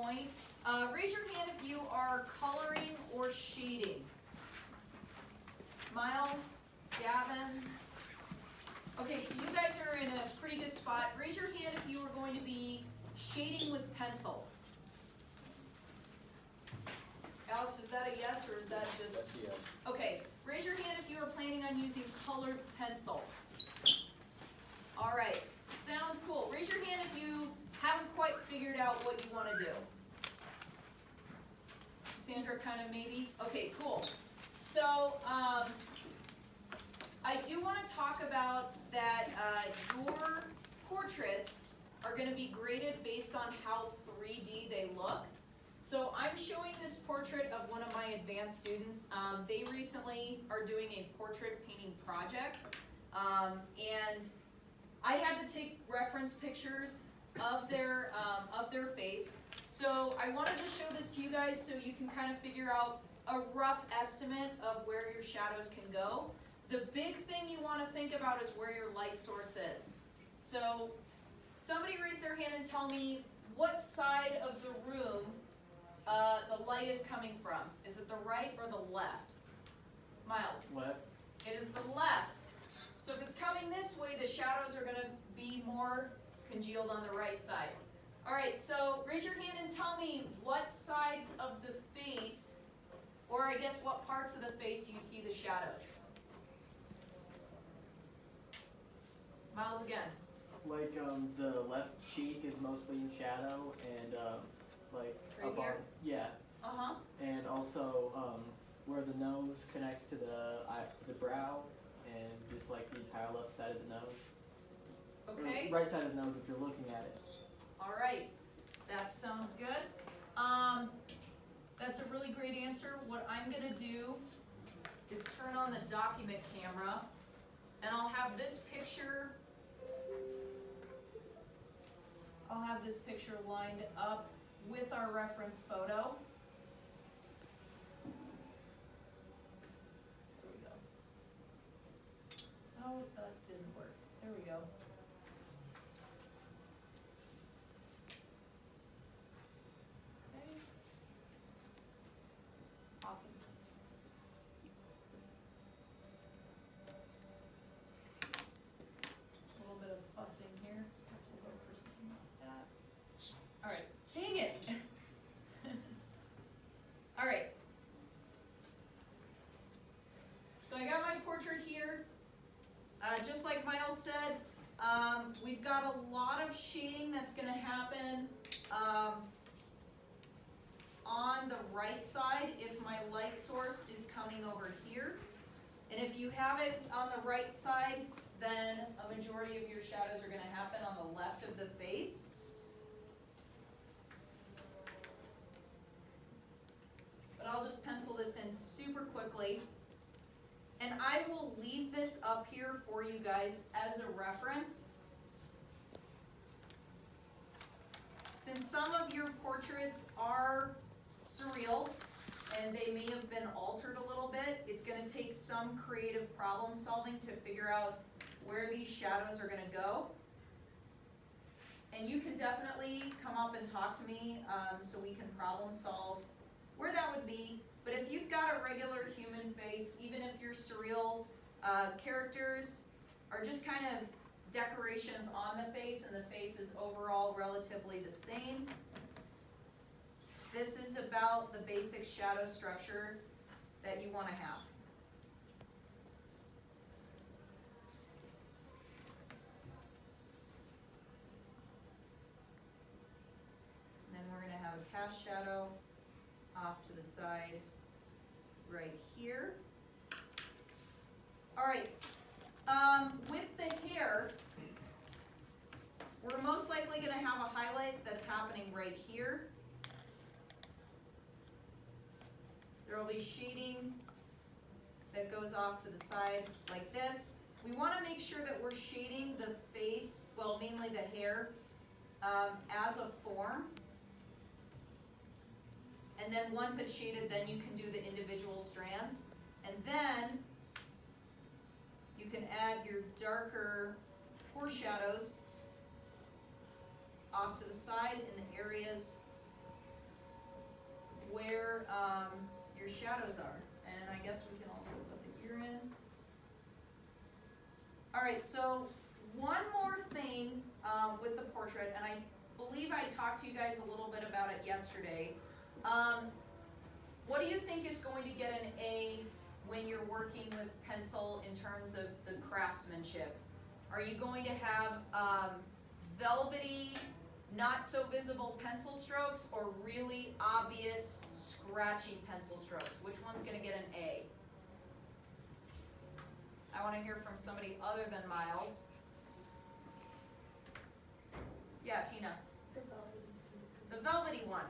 point. Raise your hand if you are coloring or shading. Miles, Gavin. Okay, so you guys are in a pretty good spot. Raise your hand if you are going to be shading with pencil. Alex, is that a yes or is that just? That's a yes. Okay, raise your hand if you are planning on using colored pencil. All right, sounds cool. Raise your hand if you haven't quite figured out what you want to do. Sandra, kind of maybe? Okay, cool. So, I do want to talk about that your portraits are going to be graded based on how 3D they look. So I'm showing this portrait of one of my advanced students. They recently are doing a portrait painting project. And I had to take reference pictures of their face. So I wanted to show this to you guys so you can kind of figure out a rough estimate of where your shadows can go. The big thing you want to think about is where your light source is. So somebody raise their hand and tell me what side of the room the light is coming from. Is it the right or the left? Miles? Left. It is the left. So if it's coming this way, the shadows are going to be more congealed on the right side. All right, so raise your hand and tell me what sides of the face, or I guess what parts of the face you see the shadows. Miles again. Like the left cheek is mostly in shadow, and like Right up here? on, yeah, Uh-huh. and also where the nose connects to the brow, and just like the entire left side of the nose. Okay. Or right side of the nose if you're looking at it. All right. That sounds good. That's a really great answer. What I'm going to do is turn on the document camera, and I'll have this picture lined up with our reference photo. There we go. Oh, that didn't work. There we go. Okay. Awesome. A little bit of fussing here. Guess we'll go for something like that. All right. Dang it. All right. So I got my portrait here. Just like Miles said, we've got a lot of shading that's going to happen on the right side if my light source is coming over here. And if you have it on the right side, then a majority of your shadows are going to happen on the left of the face. But I'll just pencil this in super quickly. And I will leave this up here for you guys as a reference. Since some of your portraits are surreal and they may have been altered a little bit, it's going to take some creative problem solving to figure out where these shadows are going to go. And you can definitely come up and talk to me so we can problem solve where that would be. But if you've got a regular human face, even if your surreal characters are just kind of decorations on the face and the face is overall relatively the same, this is about the basic shadow structure that you want to have. And then we're going to have a cast shadow off to the side right here. All right, with the hair, we're most likely going to have a highlight that's happening right here. There will be shading that goes off to the side like this. We want to make sure that we're shading the face, well, mainly the hair, as a form. And then once it's shaded, then you can do the individual strands. And then you can add your darker foreshadows off to the side in the areas right, so one more thing with the portrait, and I believe I talked to you guys a little bit about it yesterday. What do you think is going to get an A when you're working with pencil in terms of the craftsmanship? Are you going to have velvety, not so visible pencil strokes, or really obvious, scratchy pencil strokes? Which one's going to get an A? I want to hear from somebody other than Miles. Yeah, Tina. The velvety one.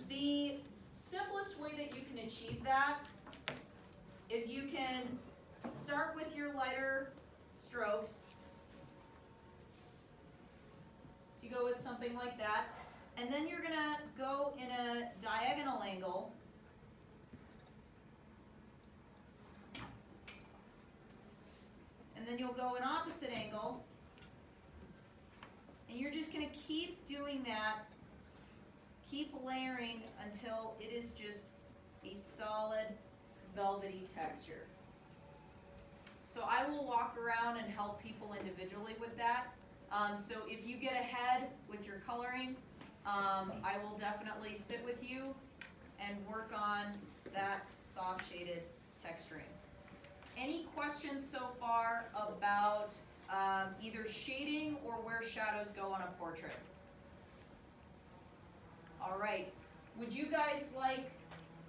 The simplest way that you can achieve that is you can start with your lighter strokes. So you go with something like that, and then you're gonna go in a diagonal angle. And then you'll go an opposite angle. And you're just gonna keep doing that, keep layering until it is just a solid velvety texture. So I will walk around and help people individually with that. So if you get ahead with your coloring, I will definitely sit with you and work on that soft shaded texturing. Any questions so far about either shading or where shadows go on a portrait? All right, would you guys like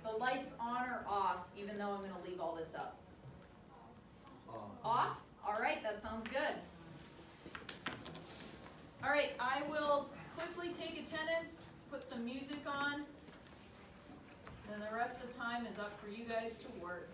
the lights on or off, even though I'm gonna leave all this up? Off? All right, that sounds good. All right, I will quickly take attendance, put some music on, and the rest of the time is up for you guys to work.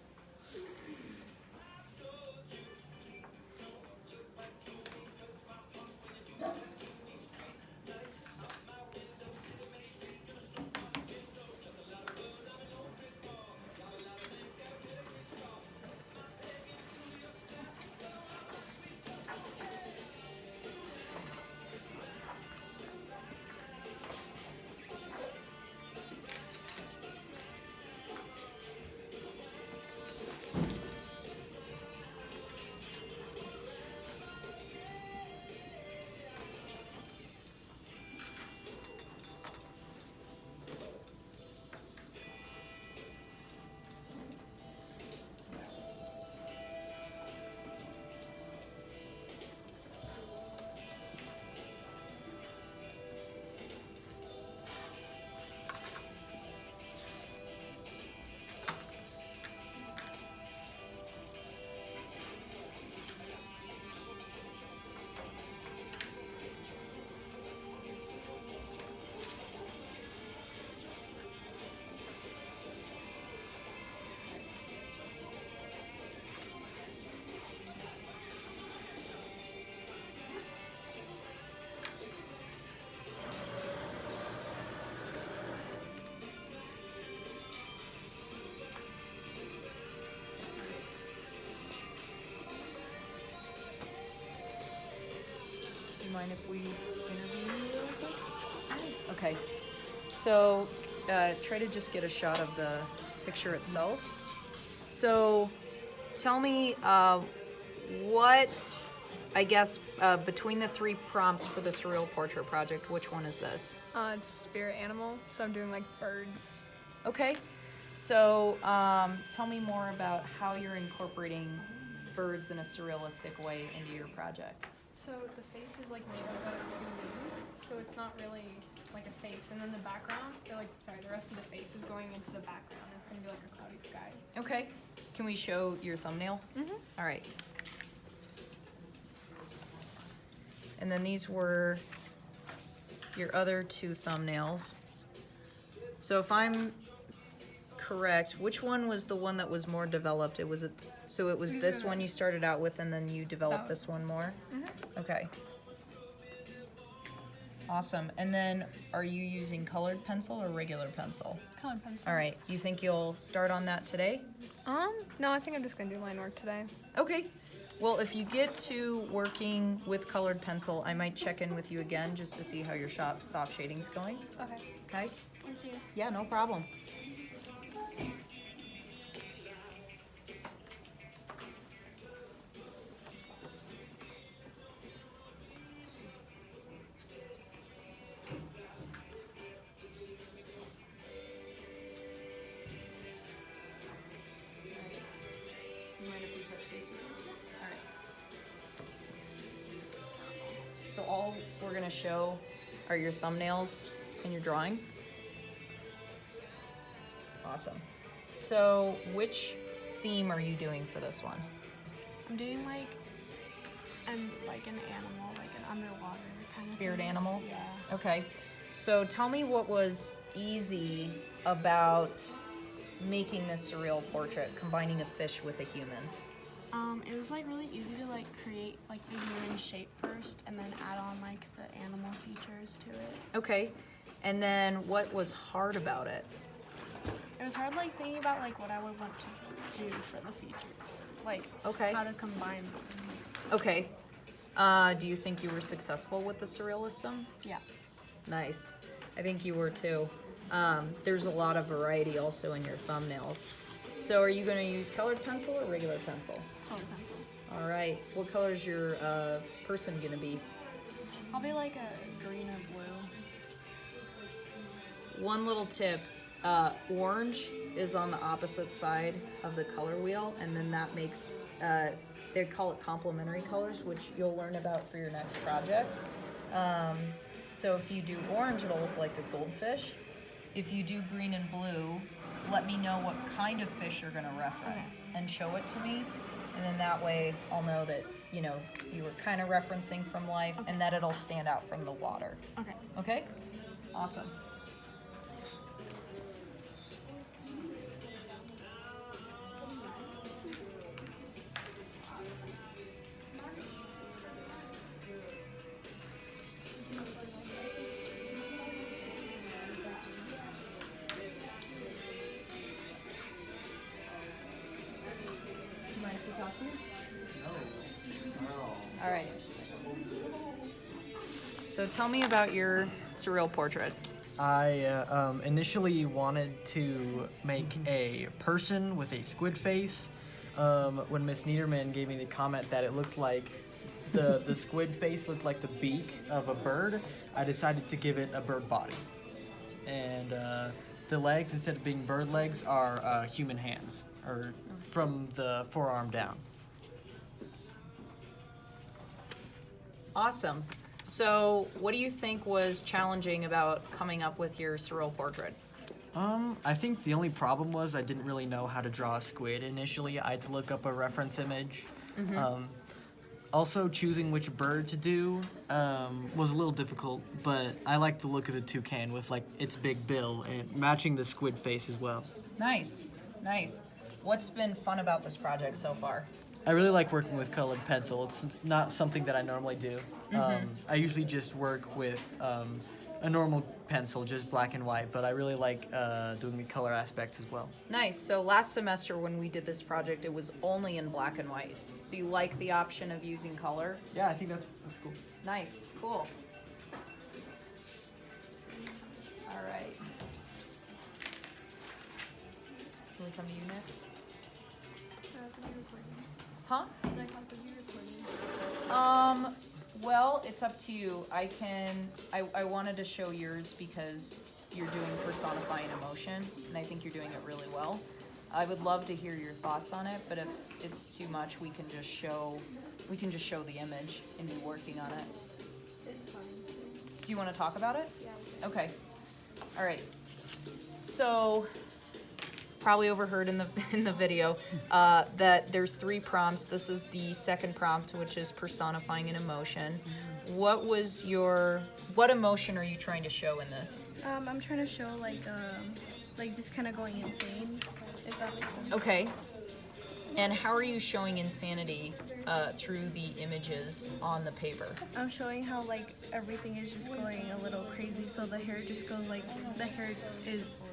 Mind if we interview you real quick? Okay. So try to just get a shot of the picture itself. So tell me what, I guess, between the three prompts for the Surreal Portrait Project, which one is this? It's spirit animal, so I'm doing like birds. Okay. So tell me more about how you're incorporating birds in a surrealistic way into your project. So the face is like made up out of two leaves, so it's not really like a face. And then the background, the rest of the face is going into the background. It's gonna be like a cloudy sky. Okay. Can we show your thumbnail? Mm-hmm. All right. And then these were your other two thumbnails. So if I'm correct, which one was the one that was more developed? It was this one you started out with, and then you developed this one more? Mm-hmm. Okay. Awesome. And then are you using colored pencil or regular pencil? Colored pencil. All right. You think you'll start on that today? No, I think I'm just gonna do line work today. Okay. Well, if you get to working with colored pencil, I might check in with you again just to see how your soft shading's going. Okay. Okay? Thank you. Yeah, no problem. all we're gonna show are your thumbnails and your drawing? Awesome. So which theme are you doing for this one? I'm doing like an animal, like an underwater kind of Spirit thing. animal? Yeah. Okay. So tell me what was easy about making this surreal portrait, combining a fish with a human. It was like really easy to like create like the human shape first and then add on like the animal features to it. Okay. And then what was hard about it? It was hard like thinking about like what I would want to do for the features. Like Okay. how to combine them. Okay. Do you think you were successful with the surrealism? Yeah. Nice. I think you were too. There's a lot of variety also in your thumbnails. So are you going to use colored pencil or regular pencil? Colored pencil. All right. What color is your person going to be? Probably like a green or blue. One little tip. Orange is on the opposite side of the color wheel, and then that makes, they call it complementary colors, which you'll learn about for your next project. So if you do orange, it'll look like a goldfish. If you do green and blue, let me know what kind of fish you're gonna reference and show it to me. And then that way I'll know that, you know, you were kind of referencing from life and that it'll stand out from the water. Okay. Okay? Awesome. All right. So tell me about your surreal portrait. I initially wanted to make a person with a squid face. When Miss Niederman gave me the comment that it looked like the squid face looked like the beak of a bird, I decided to give it a bird body. And the legs, instead of being bird legs, are human hands, or from the forearm down. Awesome. So what do you think was challenging about coming up with your surreal portrait? I think the only problem was I didn't really know how to draw a squid initially. I had to look up a reference image. Also, choosing which bird to do was a little difficult, but I like the look of the toucan with like its big bill and matching the squid face as well. Nice, nice. What's been fun about this project so far? I really like working with colored pencil. It's not something that I normally do. I usually just work with a normal pencil, just black and white, but I really like doing the color aspects as well. Nice. So last semester when we did this project, it was only in black and white. So you like the option of using color? Yeah, I think that's cool. Nice, cool. All right. Can we come to you next? Huh? Well, it's up to you. I wanted to show yours because you're doing personifying emotion, and I think you're doing it really well. I would love to hear your thoughts on it, but if it's too much, we can just show the image and you working on it. It's fine. Do you want to talk about it? Yeah. Okay. All right. So, probably overheard in the video that there's 3 prompts. This is the second prompt, which is personifying an emotion. What emotion are you trying to show in this? I'm trying to show like just kind of going insane, if that makes sense. Okay. And how are you showing insanity through the images on the paper? I'm showing how like everything is just going a little crazy, so the hair just goes like, the hair is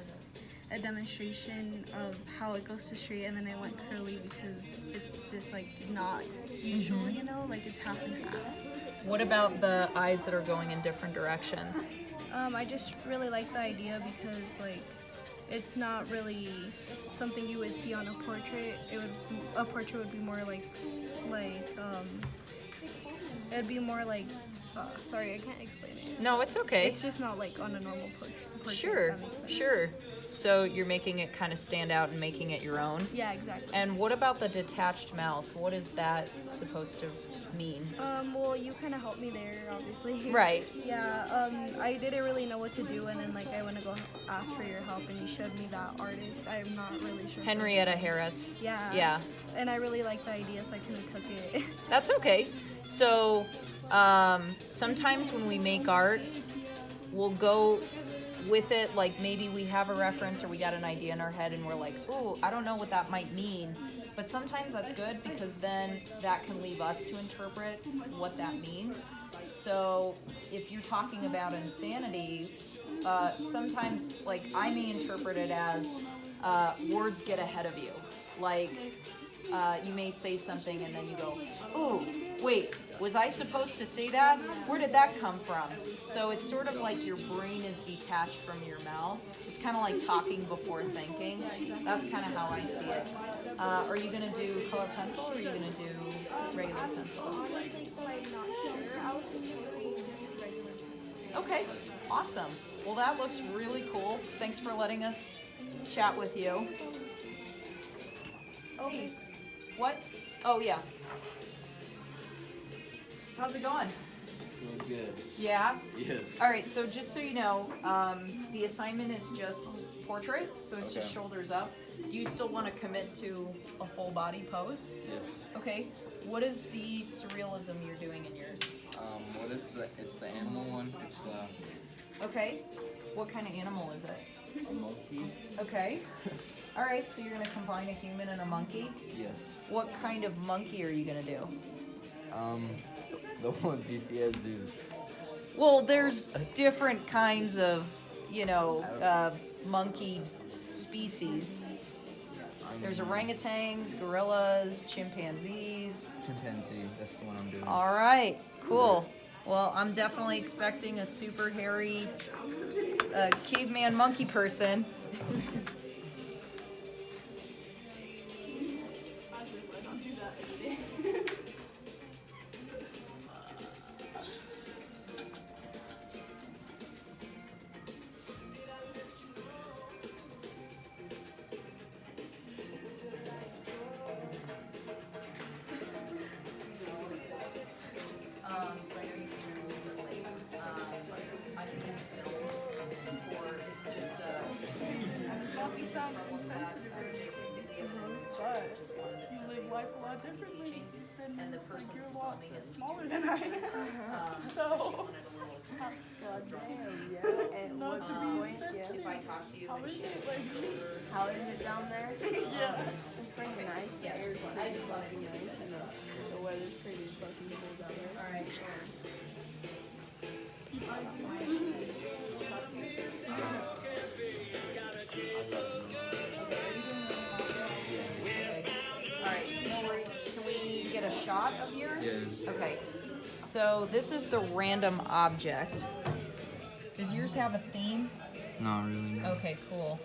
a demonstration of how it goes to straight and then it went curly because it's just like not usual, you know, like it's half and half. What about the eyes that are going in different directions? I just really like the idea because like it's not really something you would see on a portrait. A portrait would be more it'd be more like sorry, I can't explain it. No, it's okay. It's just not like on a normal portrait. Sure, if that makes sense. sure. So you're making it kind of stand out and making it your own? Yeah, exactly. And what about the detached mouth? What is that supposed to that mean? Well, you kind of helped me there, obviously. Right. Yeah, I didn't really know what to do, and then, like, I went to go ask for your help, and you showed me that artist. I'm not really sure. Henrietta Harris. Yeah. Yeah. And I really liked the idea, so I kind of took it. That's okay. So sometimes when we make art, we'll go with it, like maybe we have a reference or we got an idea in our head and we're like, ooh, I don't know what that might mean. But sometimes that's good because then that can leave us to interpret what that means. So if you're talking about insanity, sometimes like I may interpret it as words get ahead of you. Like you may say something and then you go, ooh, wait, was I supposed to say that? Where did that come from? So it's sort of like your brain is detached from your mouth. It's kind of like talking before thinking. That's kind of how I see it. Are you going to do color pencil or are you going to do regular pencil? Honestly, I'm not sure. I was thinking just regular pencil. Okay, awesome. Well, that looks really cool. Thanks for letting us chat with you. Oh, what? Oh, yeah. How's it going? Going good. Yeah? Yes. All right, so just so you know, the assignment is just portrait, so it's just Okay. shoulders up. Do you still want to commit to a full body pose? Yes. Okay. What is the surrealism you're doing in yours? What is the? It's the animal one. It's Okay. What kind of animal is it? a monkey. Okay. All right, so you're going to combine a human and a monkey. Yes. What kind of monkey are you going to do? The ones you see at zoos. Well, there's different kinds of, monkey species. There's orangutans, gorillas, chimpanzees. Chimpanzee. That's the one I'm doing. All right, cool. Well, I'm definitely expecting a super hairy caveman monkey person. So I know you came in a little bit late. I can film for it's just Not to sound insensitive or anything, but you live life a lot differently than and the like person's you're a lot filming is smaller than I am. So, not to be insensitive. if I talk to you How and is she it like? How is it down there? Yeah. It's pretty nice. yeah, I just love it. The weather's pretty fucking cool down there. All right, sure. All right, no worries. Can we get a shot of yours? Yeah. Okay. So this is the random object. Does yours have a theme? Not really. No. Okay, cool.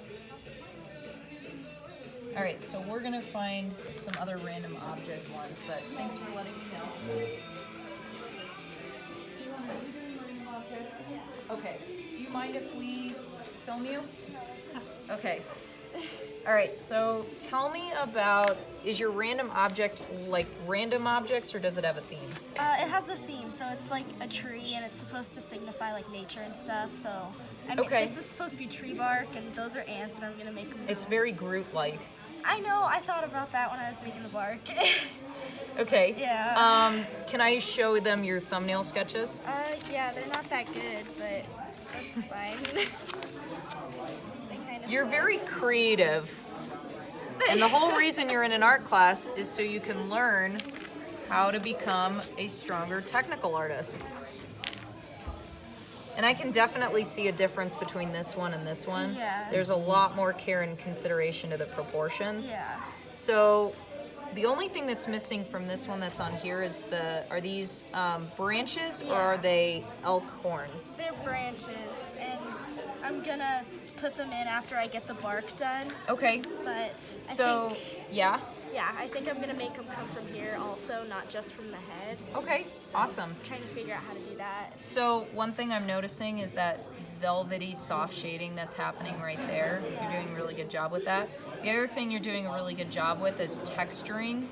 All right, so we're gonna find some other random object ones, but thanks for letting me know. Okay, do you mind if we film you? Okay. All right, so tell me about, is your random object like random objects or does it have a theme? It has a theme, so it's like a tree, and it's supposed to signify like nature and stuff. So, I mean, Okay. this is supposed to be tree bark, and those are ants, and I'm gonna make them. It's very Groot-like. I know. I thought about that when I was making the bark. Okay. Yeah. Can I show them your thumbnail sketches? Yeah, they're not that good, but that's fine. They kinda You're suck. very creative. And the whole reason you're in an art class is so you can learn how to become a stronger technical artist. And I can definitely see a difference between this one and this one. Yeah. There's a lot more care and consideration to the proportions. Yeah. So the only thing that's missing from this one that's on here is are these branches or are they elk horns? They're branches, and I'm gonna put them in after I get the bark done. Okay. But So, yeah. I think I'm gonna make them come from here also, not just from the head. Okay. So Awesome. I'm trying to figure out how to do that. So one thing I'm noticing is that velvety, soft shading that's happening right there. You're doing a really good job with that. The other thing you're doing a really good job with is texturing.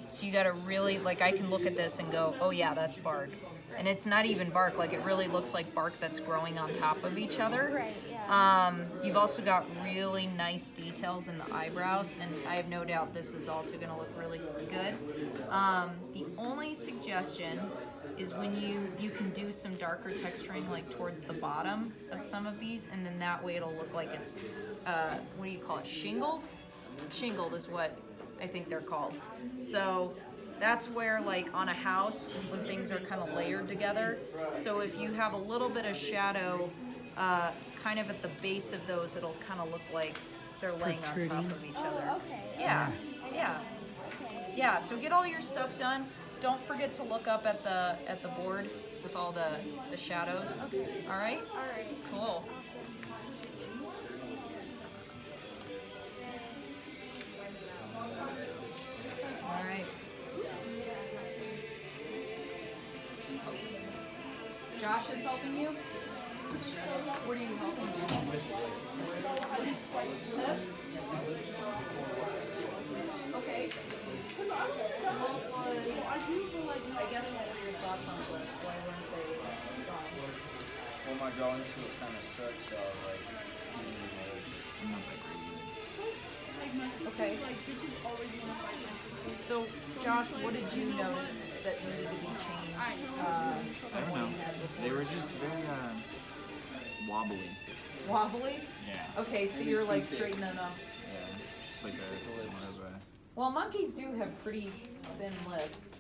So you gotta really, like, I can look at this and go, oh yeah, that's bark. And it's not even bark, like it really looks like bark that's growing on top of each other. Right, yeah. You've also got really nice details in the eyebrows, and I have no doubt this is also gonna look really good. The only suggestion is when you can do some darker texturing like towards the bottom of some of these, and then that way it'll look like it's, what do you call it, shingled? Shingled is what I think they're called. So that's where, like, on a house, when things are kind of layered together, so if you have a little bit of shadow kind of at the base of those, it'll kind of look like they're laying on top of each other. Okay. Yeah, so get all your stuff done. Don't forget to look up at the board with all the shadows. Okay. All right? All right. Cool. All right. Josh is helping you? What are you helping you with? Lips? Okay. I guess what were your thoughts on lips? Why weren't they strong? Well, my drawing skills kind of suck, so I was like, eating the notes. I'm not like reading. Like my sister, Okay. like bitches always want to fight my sister. So, Josh, what did you notice that needed to be changed? I don't know. They were just very wobbly. Wobbly? Yeah. Okay, so you're like straightening them up. Yeah. Just like a more of a. Well, monkeys do have pretty thin lips,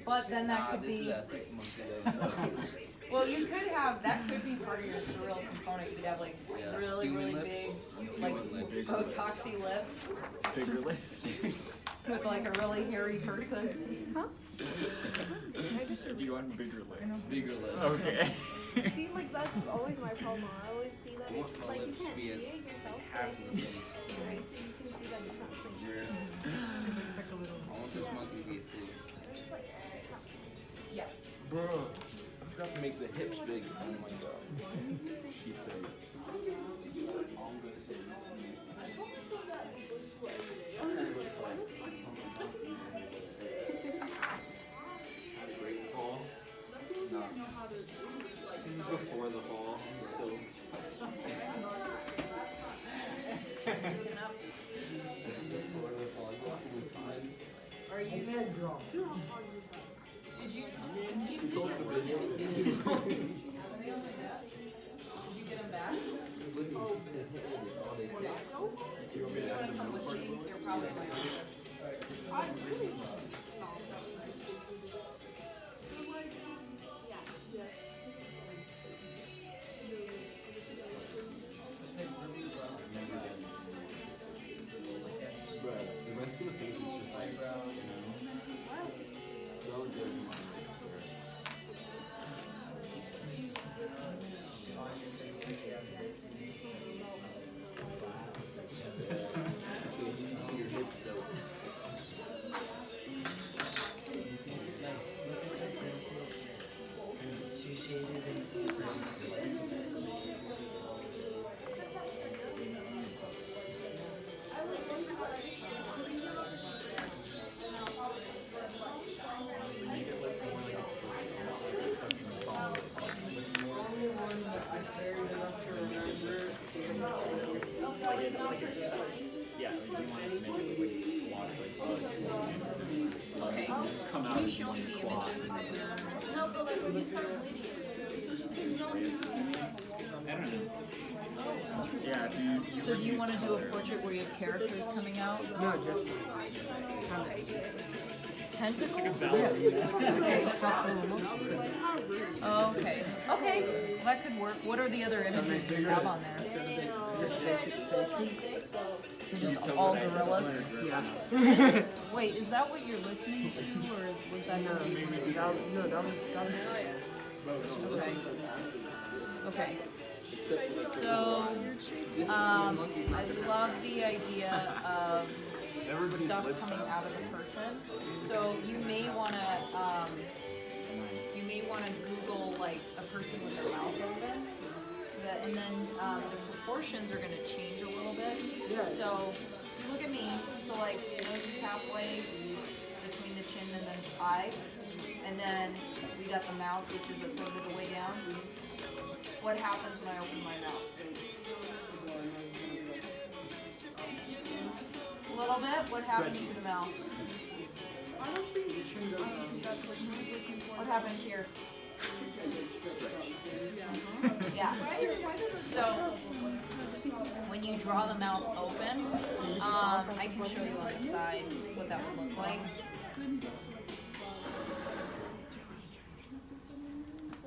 but then that could This is be. a thick monkey lips. Well, you could have, that could be part of your surreal component. You could have like Yeah. really, Human really lips. big, like Human lips. Botoxy lips Bigger lips. with like a really hairy person. Huh? Do you want bigger lips? Bigger lips. Okay. See, like that's always my problem. I always see that I want my like you lips to can't be see as it yourself. half Like, of the face. right, so you can see that it's not clean. Rear. I want this monkey to be thick. Yeah. Bro, I forgot to make the hips big. Oh my god. She big. All I'm gonna say is Had a great fall. no. This is before the fall, so. Are you? Did you? Did you get them back? Do you want to come with me? You're probably right with us. Bro, the rest of the face is just like, you know. Don't judge my your hips though. Yeah, we do want it to make it look like quad, Okay. come out Can you as show one me the quad. images that you're? No, but like when you start bleeding, so she can know. I don't know. Yeah, if you So do you want to do a portrait where you have characters coming out? No, just Tentacles? okay, suffer Oh, okay. Okay. Well, that could work. What are the other images you have on there? just basic faces. So just all gorillas? Yeah. Wait, is that what you're listening to, or was that No, not you? that was Okay. Okay. So, I love the idea of stuff coming out of the person. So you may wanna Google like a person with their mouth open. So that, and then the proportions are gonna change a little bit. Yeah. So if you look at me, so like nose is halfway between the chin and then eyes, and then we got the mouth, which is a third of the way down. What happens when I open my mouth? A little bit. What happens to the mouth? I don't think that's what you're looking for. What happens here? Yeah. So when you draw the mouth open, I can show you on the side what that would look like.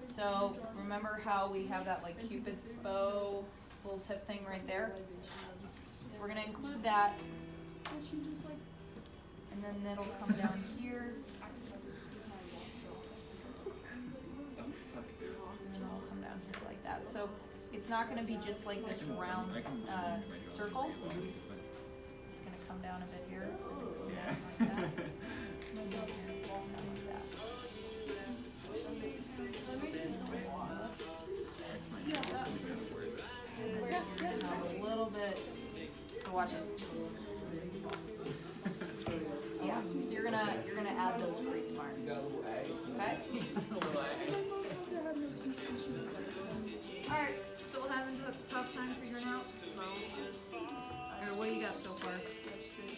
So remember how we have that like Cupid's bow little tip thing right there? So we're gonna include that, and then it'll come down here. And then it'll come down here like that. So it's not gonna be just like this round circle. It's gonna come down a bit here, and down like that. And then like that. A little bit. So watch this. Yeah. So you're gonna add those crease marks. Okay. All right. Still having a tough time figuring out? No. Or what do you got so far?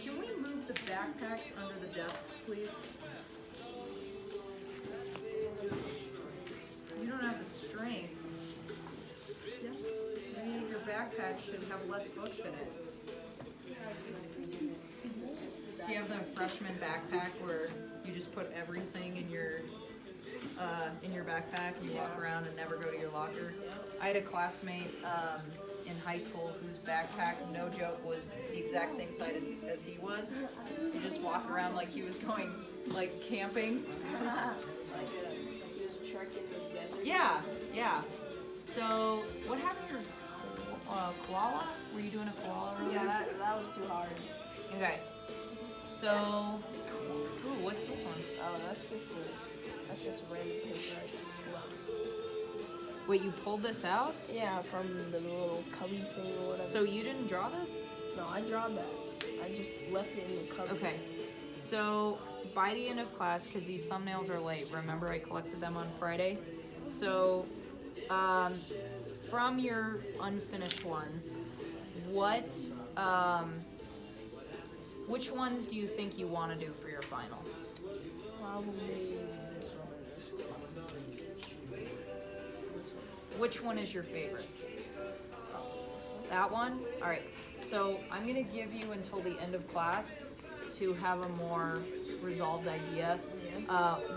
Can we move the backpacks under the desks, please? You don't have the strength. Maybe your backpack should have less books in it. Do you have the freshman backpack where you just put everything in your backpack and you walk around and never go to your locker? I had a classmate in high school whose backpack, no joke, was the exact same size as he was. He just walk around like he was going like camping. Yeah, yeah. So, what happened to your koala? Were you doing a koala earlier? Yeah, that was too hard. Okay. So, ooh, what's this one? Oh, that's just random paper. Wait, you pulled this out? Yeah, from the little cubby thing or whatever. So you didn't draw this? No, I drawed that. I just left it in the cubby. Okay. So, by the end of class, because these thumbnails are late, remember I collected them on Friday? So, from your unfinished ones, which ones do you think you want to do for your final? Probably this one. Which one is your favorite? That one? Alright, so I'm gonna give you until the end of class to have a more resolved idea.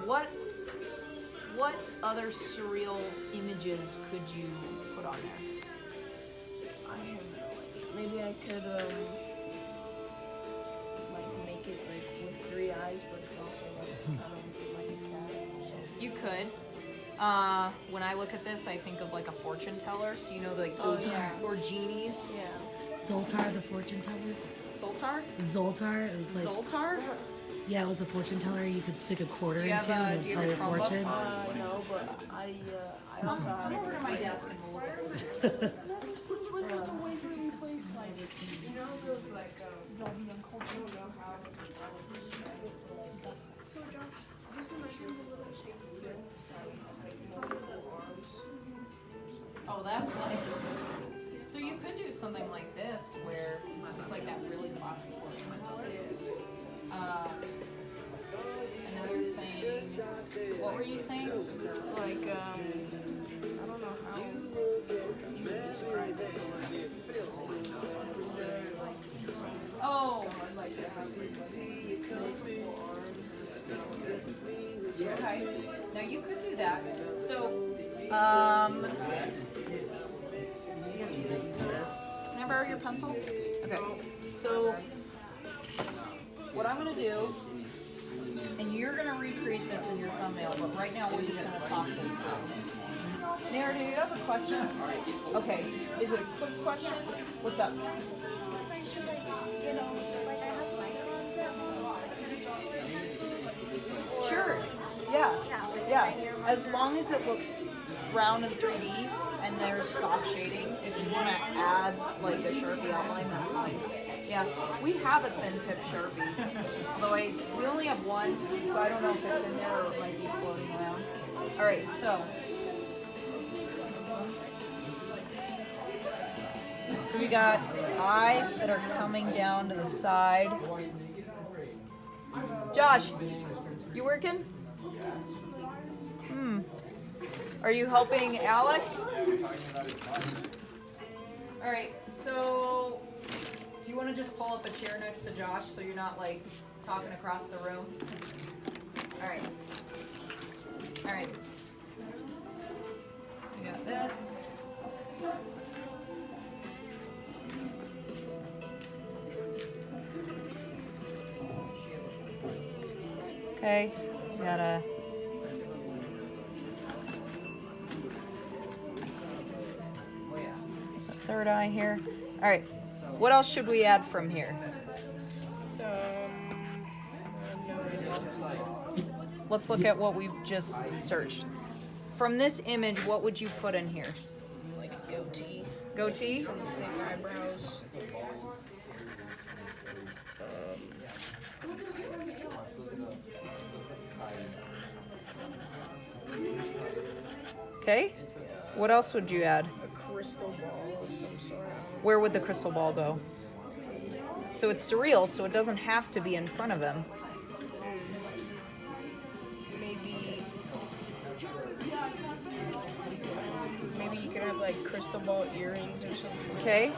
What other surreal images could you put on there? I have no idea. Maybe I could like make it like with 3 eyes, but it's also like kind of like a cat. You could. When I look at this, I think of like a fortune teller, so you know like those or genies. Yeah. Zoltar, the fortune teller. Soltar? Zoltar, it was like Zoltar? yeah, it was a fortune teller. You could stick a quarter Do you have into and a- it would do you tell have your a Chromebook? fortune. No, but I also have Come over to my desk and we'll look at some. Never seen one such a Waverly place like, you know, those like, Dolby and cultural house. So Josh, just imagine the little shaky girl, like multiple arms. Oh, that's like. So you could do something like this where it's like that really classic fortune teller. Another thing. What were you saying? like I don't know how you would describe it. Oh. Okay. Now you could do that. So, I guess we could use this. Can I borrow your pencil? Okay. So, what I'm gonna do, and you're gonna recreate this in your thumbnail, but right now we're just gonna talk this through. Nara, do you have a question? Okay. Is it a quick question? What's up? Sure. Yeah. Yeah. As long as it looks round in 3D and there's soft shading. If you want to add like a Sharpie outline, that's fine. Yeah, we have a thin tip Sharpie, although we only have one, so I don't know if it's in there or it might be floating around. All right, so we got eyes that are coming down to the side. Josh, you working? Are you helping Alex? All right, so do you want to just pull up a chair next to Josh so you're not like talking across the room? All right. All right. We got this. Okay, we got a third eye here. All right, what else should we add from here? Let's look at what we've just searched. From this image, what would you put in here? Like a goatee. Goatee? Some thick eyebrows. Okay. What else would you add? A crystal ball of some sort. Where would the crystal ball go? So it's surreal, so it doesn't have to be in front of him. Maybe you could have like crystal ball earrings or something. Okay.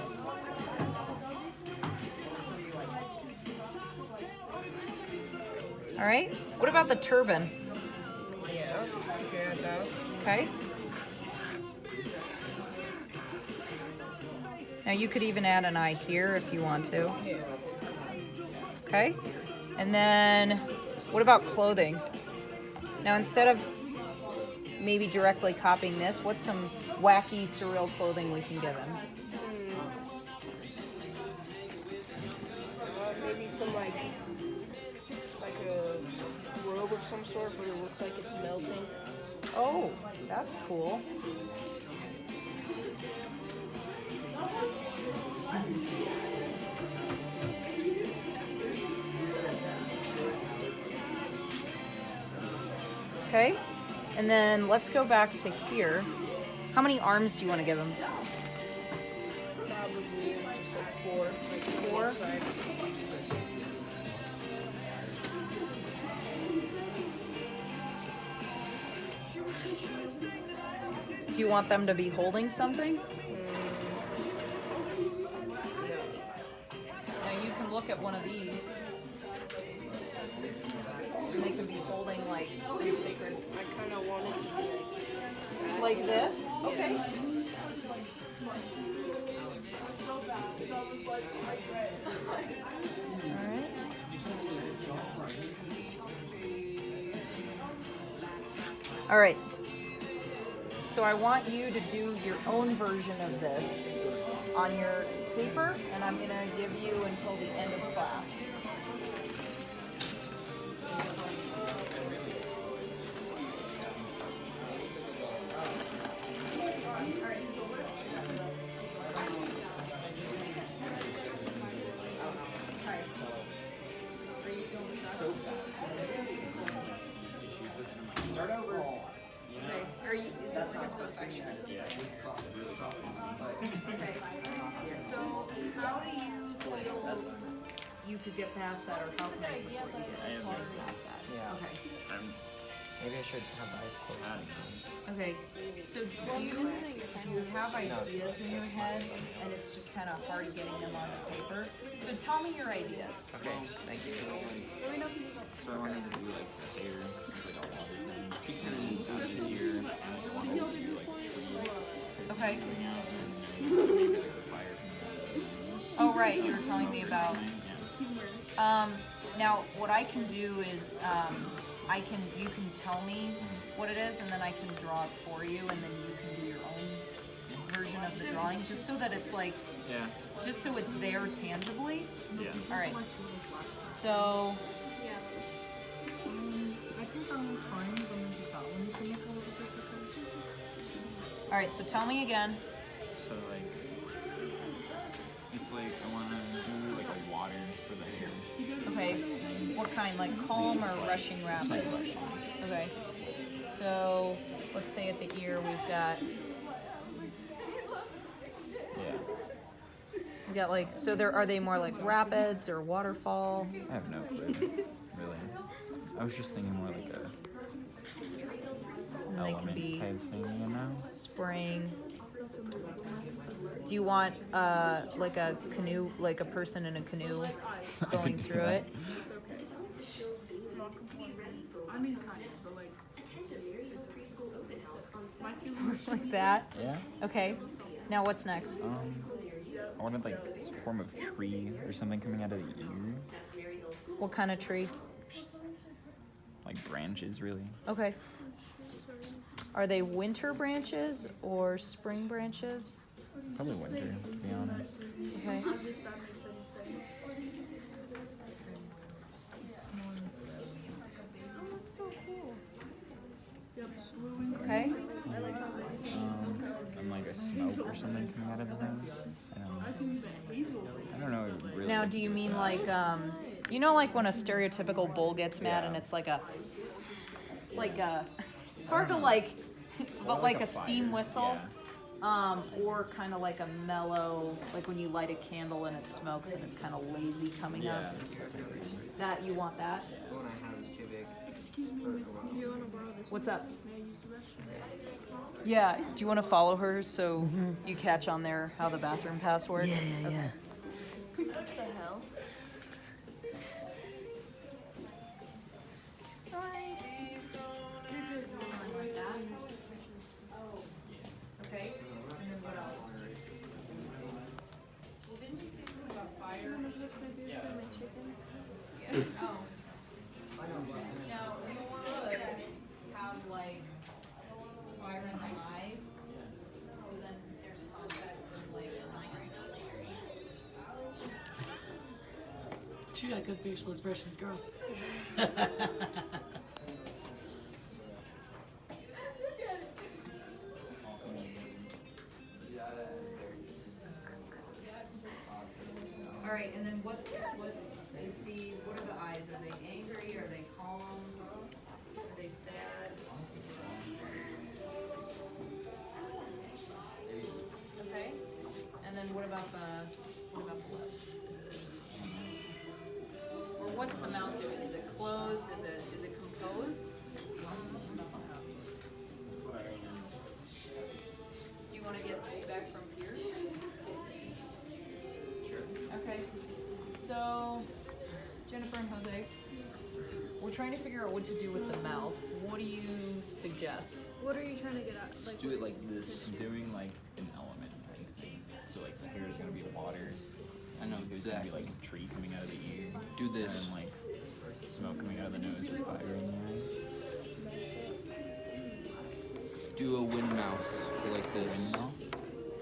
All right. What about the turban? Yeah, you could add that. Okay. Now you could even add an eye here if you want to. Yeah. Okay. And then what about clothing? Now instead of maybe directly copying this, what's some wacky surreal clothing we can give him? Maybe some like a robe of some sort, but it looks like it's melting. Oh, that's cool. Okay, and then let's go back to here. How many arms do you want to give him? Probably just like four. Like Four? side. Do you want them to be holding something? Now you can look at one of these. And they could be holding like some sacred. I kind of wanted to be Like this? Okay. Alright. Alright. So I want you to do your own version of this on your paper, and I'm going to give you until the end of class. Start over. Okay. Is that like a perfectionist? Okay. So how do you feel you could get past that, or how can I support you getting past that? Yeah. Okay. Maybe I should have the eyes closed. Okay. So do you have ideas in your head, and it's just kind of hard getting them onto paper? So tell me your ideas. Okay, thank you. So I wanted to do like the hair, like a water thing. He kind of needs to do here. I wanted to do like Okay. maybe like the fire. Oh right, you were telling me about. Now what I can do is you can tell me what it is, and then I can draw it for you, and then you can do your own version of the drawing, just so that it's like, Yeah. just so it's there tangibly. Yeah. All right. So All right, so tell me again. So like, it's like I want to do like a water for the hair. Okay, what kind, like calm or rushing rapids? Okay, so let's say at the ear we've got like, so there are they more like rapids or waterfall? I have no clue, really. I was just thinking more like a And they can element be type thing, you know? spraying. Do you want like a canoe, like a person in a canoe going through it? It's okay. Not complaining. I mean, kind of, but like, it's okay. My feelings. Something like that. Yeah. Okay. Now what's next? I wanted like some form of tree or something coming out of the ear, What kind of tree? like branches, really. Okay. Are they winter branches or spring branches? Probably winter, to be honest. Okay. Okay. And like a smoke or something coming out of the nose. I don't know. Really Now, what do to you with mean that. like, you know, like when a stereotypical bull gets mad Yeah. and it's like a, it's hard to like, but like like a a steam fire, whistle, yeah. or kind of like a mellow, like when you light a candle and it smokes and it's kind of lazy coming Yeah. up. That you want that? Excuse me, miss. Do you want to borrow this? What's up? May I use the restroom? Yeah. Do you want to follow her so you catch on there how the bathroom pass Yeah, works? yeah, yeah. What the hell? Okay. And then what else? Well, didn't you say something about fire? Yes. Oh. Now, you want to have like fire in the eyes, so then there's context and like. She got good facial expressions, girl. All right, and then what are the eyes? Are they angry? Are they calm? Are they sad? Okay. And then what about the lips? Or what's the mouth doing? Is it closed? Is it composed? Do you want to get feedback from peers? Okay, so Jennifer and Jose, we're trying to figure out what to do with the mouth. What do you suggest? What are you trying to get at? Just do it like this. Doing like an element type thing. So like the hair is gonna be water. I know, There's gonna be exactly. like a tree coming out of the ear. Do And this. then like smoke coming out of the nose or fire in the eyes. Do a wind mouth. Go like this.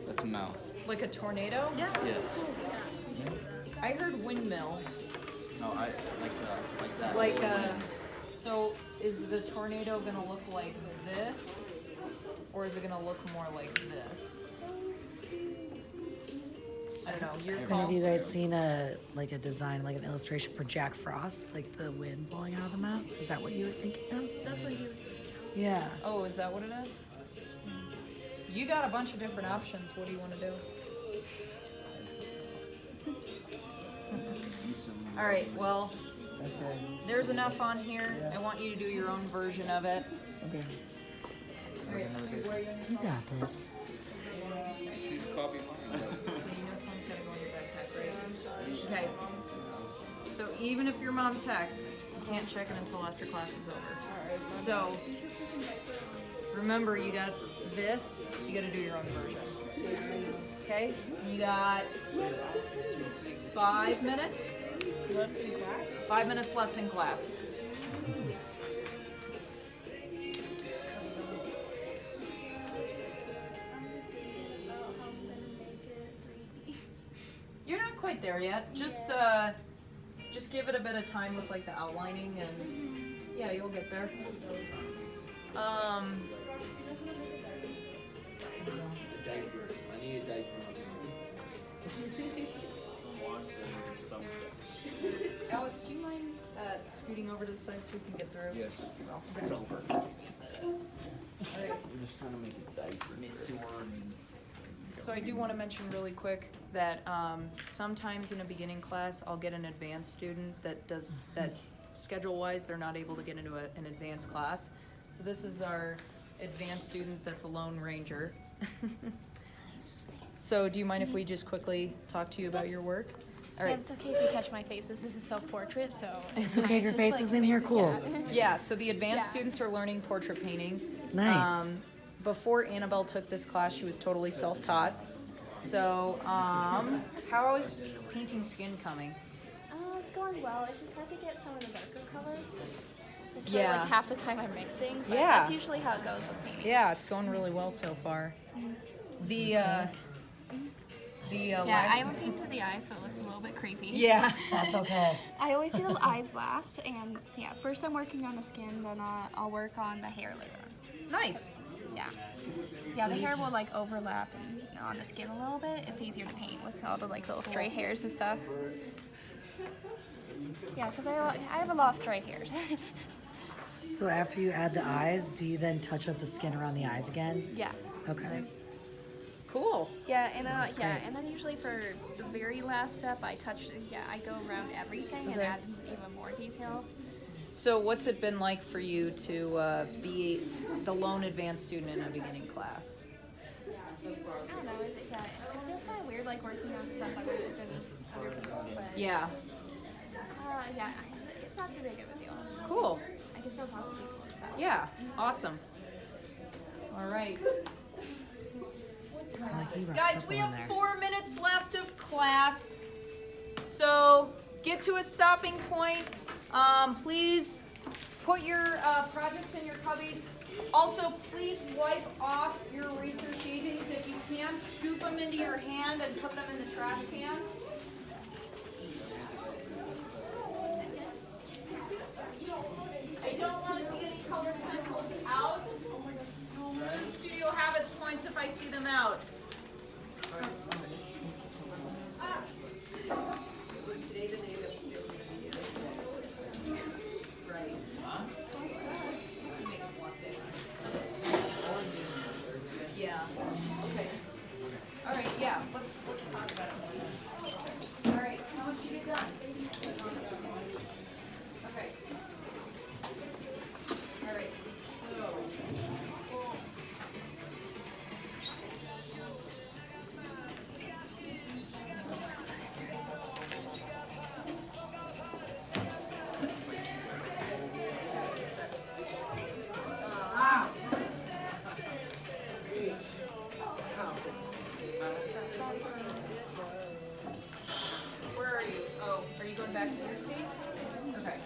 That's a mouth. Like a tornado? Yeah. Yes. I heard windmill. No, I like that. Like so is the tornado gonna look like this? Or is it gonna look more like this? I don't know, your Have call. any of you guys seen a design, like an illustration for Jack Frost, like the wind blowing out of the mouth? Is that what you were thinking of? That's what he was. Yeah. Oh, is that what it is? You got a bunch of different options. What do you want to do? All right, well, there's enough on here. I want you to do your own version of it. Okay. All right, where are you? You got this. She's copying mine. Your phone's gotta go in your backpack, right? Okay. So even if your mom texts, you can't check it until after class is over. So remember, you got this. You got to do your own version. Okay. You got 5 minutes. Left in class? 5 minutes left in class. You're not quite there yet. Just give it a bit of time with like the outlining, and yeah, you'll get there. Alex, do you mind scooting over to the side so we can get through? Yes. I'll scoot over. We're just trying to make it diaper. So I do want to mention really quick that sometimes in a beginning class, I'll get an advanced student that does that schedule-wise, they're not able to get into an advanced class. So this is our advanced student that's a lone ranger. So do you mind if we just quickly talk to you about your work? All Yeah, right. it's okay if you catch my face. This is a self-portrait, so It's okay if your face is in here, cool. Yeah, so the advanced Yeah. students are learning portrait painting. Nice. Before Annabelle took this class, she was totally self-taught. So, how is painting skin coming? Oh, it's going well. It's just hard to get some of the darker colors. It's Yeah. like half the time I'm mixing, but Yeah. that's usually how it goes with painting. Yeah, it's going really well so far. Yeah, I haven't painted the eyes, so it looks a little bit creepy. Yeah. That's okay. I always do the eyes last, and yeah, first I'm working on the skin, then I'll work on the hair later. Nice. Yeah. Yeah, the hair will like overlap and on the skin a little bit. It's easier to paint with all the like little stray hairs and stuff. Yeah, because I have a lot of stray hairs. So after you add the eyes, do you then touch up the skin around the eyes again? Yeah. Okay. Cool. Yeah, and That's yeah, great. and then usually for the very last step, I go around everything and Okay. add even more detail. So what's it been like for you to be the lone advanced student in a beginning class? I don't know, it feels kind of weird like working on stuff other people, but Yeah. yeah, it's not too big of a deal. Cool. I can still talk to people. Yeah. Awesome. All right. I like you brought Guys, purple we in have there. 4 minutes left of class. So get to a stopping point. Please put your projects in your cubbies. Also, please wipe off your research shavings. If you can, scoop them into your hand and put them in the trash can. I don't want to see any colored pencils out. You'll lose studio habits points if I see them out. Was today the day that we were going to be doing it? Right. Make a block day. Yeah. Okay. All right. Yeah. Let's talk about it. All right. How much you get done? Okay. All right. So. Where are you? Oh, are you going back to your seat? Okay.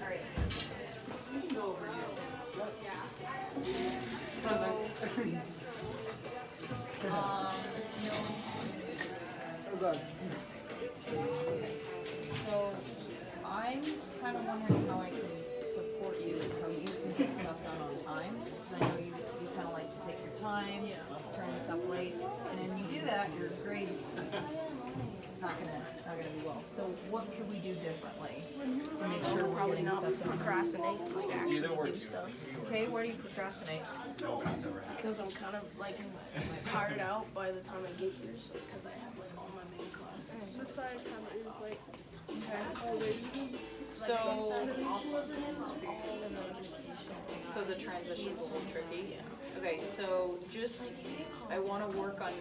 All right. You can go over here. So, So, I'm kind of wondering how I can support you and how you can get stuff done on time. Because I know you kind of like to take your time, turn stuff late, and when you do that, your grades not gonna be well. So, what could we do differently to make sure we're Probably getting not stuff done? procrastinate, like actually do stuff. Okay, where do you procrastinate? Because I'm kind of like tired out by the time I get here, so because I have like all my main classes. Besides, kind of is like always. So the transition's a little tricky. Okay, so just, I want to work on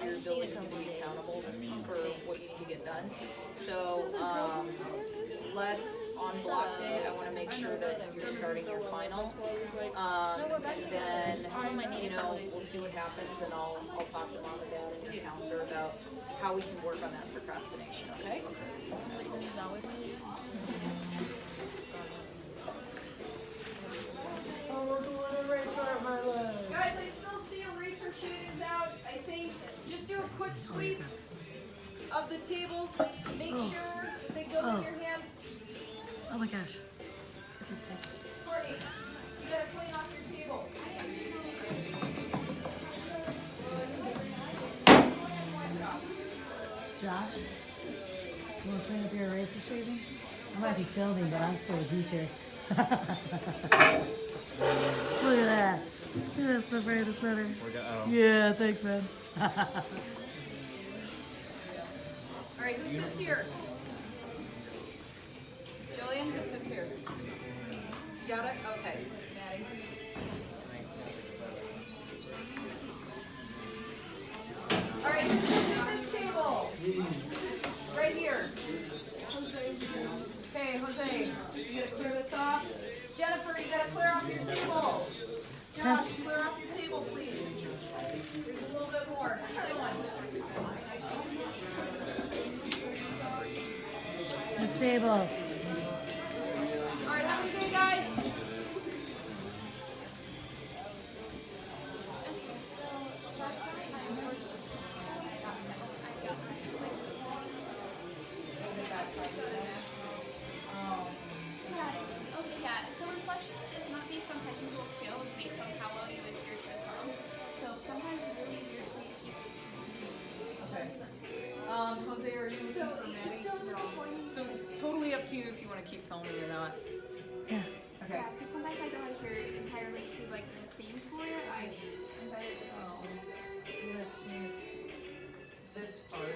your ability to be accountable for what you need to get done. So, let's, on block day, I want to make sure that you're starting your final. And then, you know, we'll see what happens and I'll talk to mom and dad and your counselor about how we can work on that procrastination, okay? Guys, I still see eraser shavings out. I think just do a quick sweep of the tables. Make sure they go in your hands. Oh my gosh. Courtney, you gotta clean off your table. Josh, you want to swing up your eraser shavings? I might be filming, but I'm still a teacher. Look at that. Look at that stuff right in the center. Yeah, thanks, man. Alright, who sits here? Jillian, who sits here? Got it? Okay. Maddie. Alright, who sits at this table? Right here. Okay, Jose, you gotta clear this off. Jennifer, you gotta clear off your table. Josh, clear off your table, please. There's a little bit more. Keep going. This table. Alright, have a good day, guys. Yeah, so reflections is not based on technical skill, it's based on how well you adhere to the prompt. So sometimes really weird creative pieces can Okay. Jose, are you looking for Maddie? So totally up to you if you want to keep filming or not. Yeah. Okay. Yeah, because sometimes I don't adhere entirely to like the theme for it. I'm better I'm gonna assume it's this part.